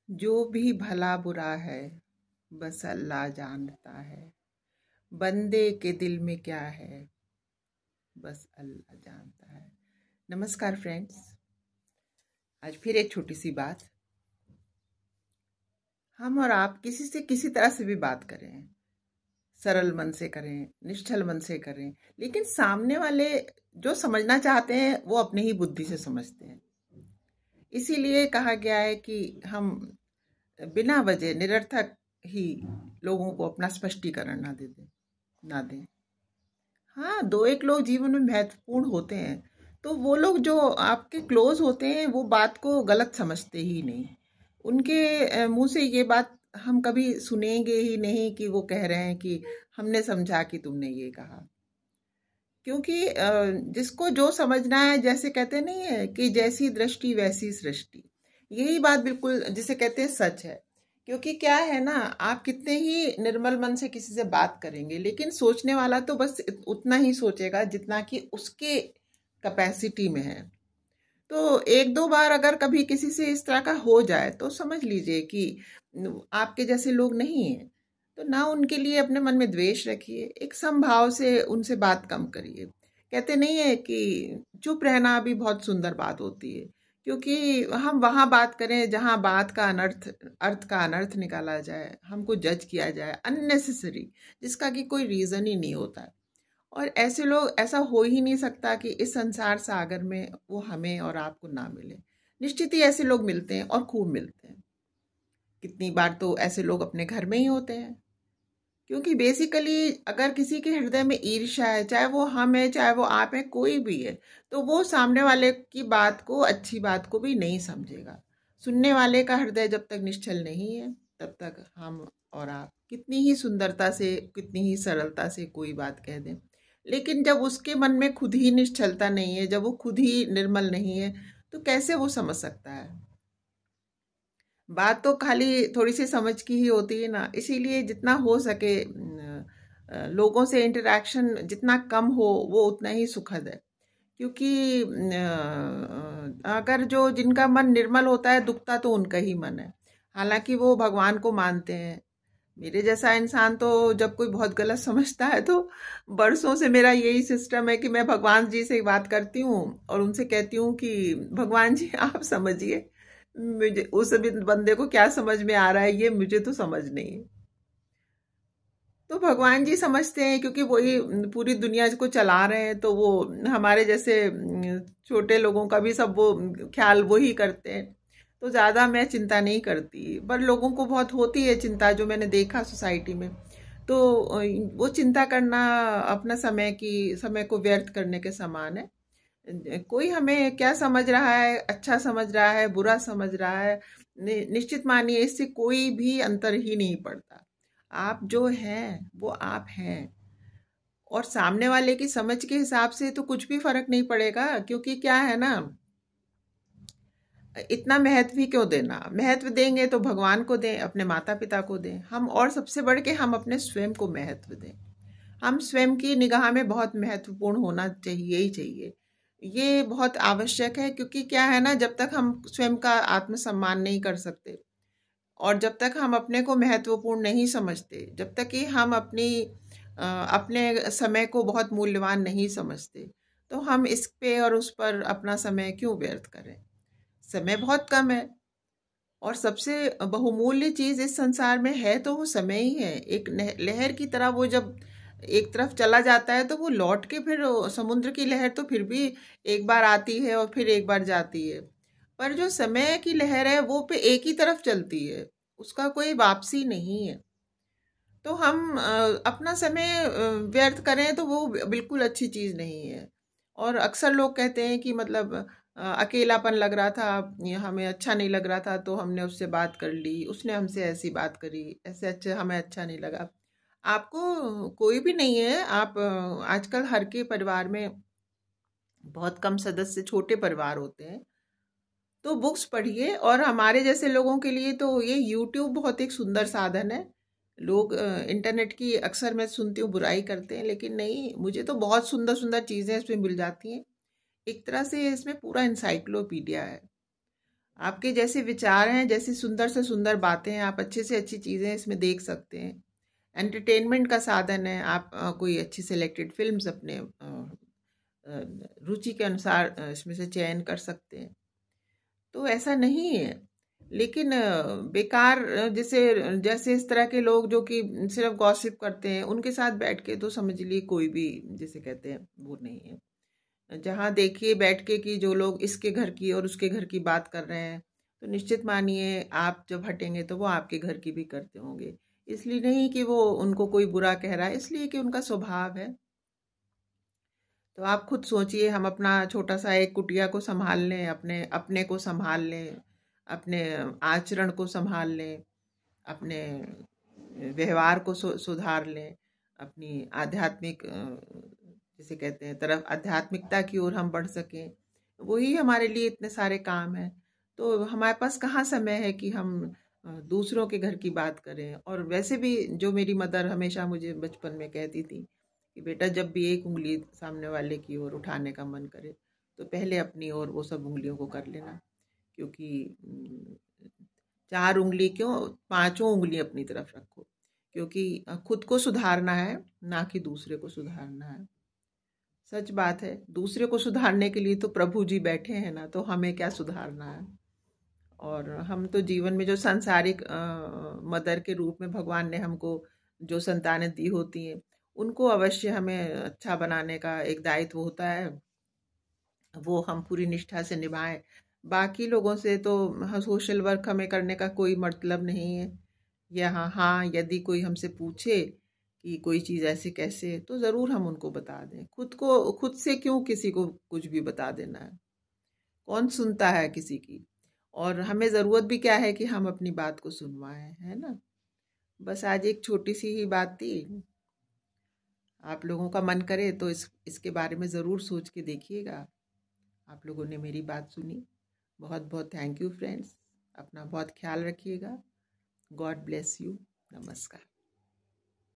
जो भी भला बुरा है बस अल्लाह जानता है। बंदे के दिल में क्या है बस अल्लाह जानता है। नमस्कार फ्रेंड्स, आज फिर एक छोटी सी बात। हम और आप किसी से किसी तरह से भी बात करें, सरल मन से करें, निश्चल मन से करें, लेकिन सामने वाले जो समझना चाहते हैं वो अपनी ही बुद्धि से समझते हैं। इसीलिए कहा गया है कि हम बिना वजह निरर्थक ही लोगों को अपना स्पष्टीकरण ना दें। हाँ, दो एक लोग जीवन में महत्वपूर्ण होते हैं, तो वो लोग जो आपके क्लोज होते हैं वो बात को गलत समझते ही नहीं। उनके मुंह से ये बात हम कभी सुनेंगे ही नहीं कि वो कह रहे हैं कि हमने समझा कि तुमने ये कहा। क्योंकि जिसको जो समझना है, जैसे कहते नहीं है कि जैसी दृष्टि वैसी सृष्टि, यही बात बिल्कुल जिसे कहते हैं सच है। क्योंकि क्या है ना, आप कितने ही निर्मल मन से किसी से बात करेंगे, लेकिन सोचने वाला तो बस उतना ही सोचेगा जितना कि उसके कैपेसिटी में है। तो एक दो बार अगर कभी किसी से इस तरह का हो जाए तो समझ लीजिए कि आपके जैसे लोग नहीं हैं। तो ना उनके लिए अपने मन में द्वेष रखिए, एक समभाव से उनसे बात कम करिए। कहते नहीं है कि चुप रहना भी बहुत सुंदर बात होती है, क्योंकि हम वहाँ बात करें जहाँ बात का अर्थ का अनर्थ निकाला जाए, हमको जज किया जाए अननेसेसरी, जिसका कि कोई रीज़न ही नहीं होता है। और ऐसे लोग, ऐसा हो ही नहीं सकता कि इस संसार सागर में वो हमें और आपको ना मिले। निश्चित ही ऐसे लोग मिलते हैं और खूब मिलते हैं। कितनी बार तो ऐसे लोग अपने घर में ही होते हैं। क्योंकि बेसिकली अगर किसी के हृदय में ईर्ष्या है, चाहे वो हम है चाहे वो आप है, कोई भी है, तो वो सामने वाले की बात को, अच्छी बात को भी नहीं समझेगा। सुनने वाले का हृदय जब तक निश्चल नहीं है तब तक हम और आप कितनी ही सुंदरता से, कितनी ही सरलता से कोई बात कह दें, लेकिन जब उसके मन में खुद ही निश्चलता नहीं है, जब वो खुद ही निर्मल नहीं है, तो कैसे वो समझ सकता है। बात तो खाली थोड़ी सी समझ की ही होती है ना। इसीलिए जितना हो सके लोगों से इंटरेक्शन जितना कम हो वो उतना ही सुखद है। क्योंकि अगर जो जिनका मन निर्मल होता है, दुखता तो उनका ही मन है, हालांकि वो भगवान को मानते हैं। मेरे जैसा इंसान तो जब कोई बहुत गलत समझता है तो बरसों से मेरा यही सिस्टम है कि मैं भगवान जी से बात करती हूँ और उनसे कहती हूँ कि भगवान जी आप समझिए, मुझे उस बंदे को क्या समझ में आ रहा है ये मुझे तो समझ नहीं है। तो भगवान जी समझते हैं, क्योंकि वही पूरी दुनिया को चला रहे हैं, तो वो हमारे जैसे छोटे लोगों का भी सब वो ख्याल वो ही करते हैं। तो ज़्यादा मैं चिंता नहीं करती, पर लोगों को बहुत होती है चिंता, जो मैंने देखा सोसाइटी में। तो वो चिंता करना अपना समय को व्यर्थ करने के समान है। कोई हमें क्या समझ रहा है, अच्छा समझ रहा है, बुरा समझ रहा है, निश्चित मानिए इससे कोई भी अंतर ही नहीं पड़ता। आप जो हैं वो आप हैं, और सामने वाले की समझ के हिसाब से तो कुछ भी फर्क नहीं पड़ेगा। क्योंकि क्या है ना, इतना महत्व ही क्यों देना। महत्व देंगे तो भगवान को दें, अपने माता पिता को दें, हम, और सबसे बढ़ के हम अपने स्वयं को महत्व दें। हम स्वयं की निगाह में बहुत महत्वपूर्ण होना चाहिए ही चाहिए। ये बहुत आवश्यक है, क्योंकि क्या है ना, जब तक हम स्वयं का आत्मसम्मान नहीं कर सकते और जब तक हम अपने को महत्वपूर्ण नहीं समझते, जब तक कि हम अपने समय को बहुत मूल्यवान नहीं समझते, तो हम इस पे और उस पर अपना समय क्यों व्यर्थ करें। समय बहुत कम है, और सबसे बहुमूल्य चीज इस संसार में है तो वो समय ही है। एक लहर की तरह वो जब एक तरफ चला जाता है तो वो लौट के फिर, समुद्र की लहर तो फिर भी एक बार आती है और फिर एक बार जाती है, पर जो समय की लहर है वो पे एक ही तरफ चलती है, उसका कोई वापसी नहीं है। तो हम अपना समय व्यर्थ करें तो वो बिल्कुल अच्छी चीज नहीं है। और अक्सर लोग कहते हैं कि मतलब अकेलापन लग रहा था, हमें अच्छा नहीं लग रहा था, तो हमने उससे बात कर ली, उसने हमसे ऐसी बात करी, ऐसे अच्छा हमें अच्छा नहीं लगा। आपको कोई भी नहीं है। आप आजकल हर के परिवार में बहुत कम सदस्य, छोटे परिवार होते हैं, तो बुक्स पढ़िए। और हमारे जैसे लोगों के लिए तो ये यूट्यूब बहुत एक सुंदर साधन है। लोग इंटरनेट की अक्सर मैं सुनती हूँ बुराई करते हैं, लेकिन नहीं, मुझे तो बहुत सुंदर सुंदर चीज़ें इसमें मिल जाती हैं। एक तरह से इसमें पूरा इंसाइक्लोपीडिया है। आपके जैसे विचार हैं, जैसी सुंदर से सुंदर बातें हैं, आप अच्छे से अच्छी चीज़ें इसमें देख सकते हैं। एंटरटेनमेंट का साधन है। आप कोई अच्छी सिलेक्टेड फिल्म्स अपने रुचि के अनुसार इसमें से चयन कर सकते हैं। तो ऐसा नहीं है। लेकिन बेकार जैसे जैसे इस तरह के लोग जो कि सिर्फ गॉसिप करते हैं, उनके साथ बैठ के तो समझ लिए कोई भी, जिसे कहते हैं, वो नहीं है। जहाँ देखिए बैठ के कि जो लोग इसके घर की और उसके घर की बात कर रहे हैं, तो निश्चित मानिए आप जब हटेंगे तो वो आपके घर की भी करते होंगे। इसलिए नहीं कि वो उनको कोई बुरा कह रहा है, इसलिए कि उनका स्वभाव है। तो आप खुद सोचिए, हम अपना छोटा सा एक कुटिया को संभाल लें, अपने अपने को संभाल लें, अपने आचरण को संभाल लें, अपने व्यवहार को सुधार लें, अपनी आध्यात्मिक जिसे कहते हैं तरफ आध्यात्मिकता की ओर हम बढ़ सकें, वही हमारे लिए इतने सारे काम हैं। तो हमारे पास कहाँ समय है कि हम दूसरों के घर की बात करें। और वैसे भी जो मेरी मदर हमेशा मुझे बचपन में कहती थी कि बेटा, जब भी एक उंगली सामने वाले की ओर उठाने का मन करे तो पहले अपनी ओर वो सब उंगलियों को कर लेना। क्योंकि 4 उंगली क्यों, 5 उंगली अपनी तरफ रखो। क्योंकि खुद को सुधारना है, ना कि दूसरे को सुधारना है। सच बात है, दूसरे को सुधारने के लिए तो प्रभु जी बैठे हैं ना, तो हमें क्या सुधारना है। और हम तो जीवन में जो सांसारिक मदर के रूप में भगवान ने हमको जो संतानें दी होती हैं, उनको अवश्य हमें अच्छा बनाने का एक दायित्व होता है, वो हम पूरी निष्ठा से निभाएं। बाकी लोगों से तो सोशल वर्क हमें करने का कोई मतलब नहीं है। यहाँ हाँ, यदि कोई हमसे पूछे कि कोई चीज़ ऐसे कैसे, तो ज़रूर हम उनको बता दें। खुद से क्यों किसी को कुछ भी बता देना है। कौन सुनता है किसी की। और हमें ज़रूरत भी क्या है कि हम अपनी बात को सुनवाएं, है ना। बस आज एक छोटी सी ही बात थी। आप लोगों का मन करे तो इसके बारे में ज़रूर सोच के देखिएगा। आप लोगों ने मेरी बात सुनी, बहुत बहुत थैंक यू फ्रेंड्स। अपना बहुत ख्याल रखिएगा। God bless you. नमस्कार।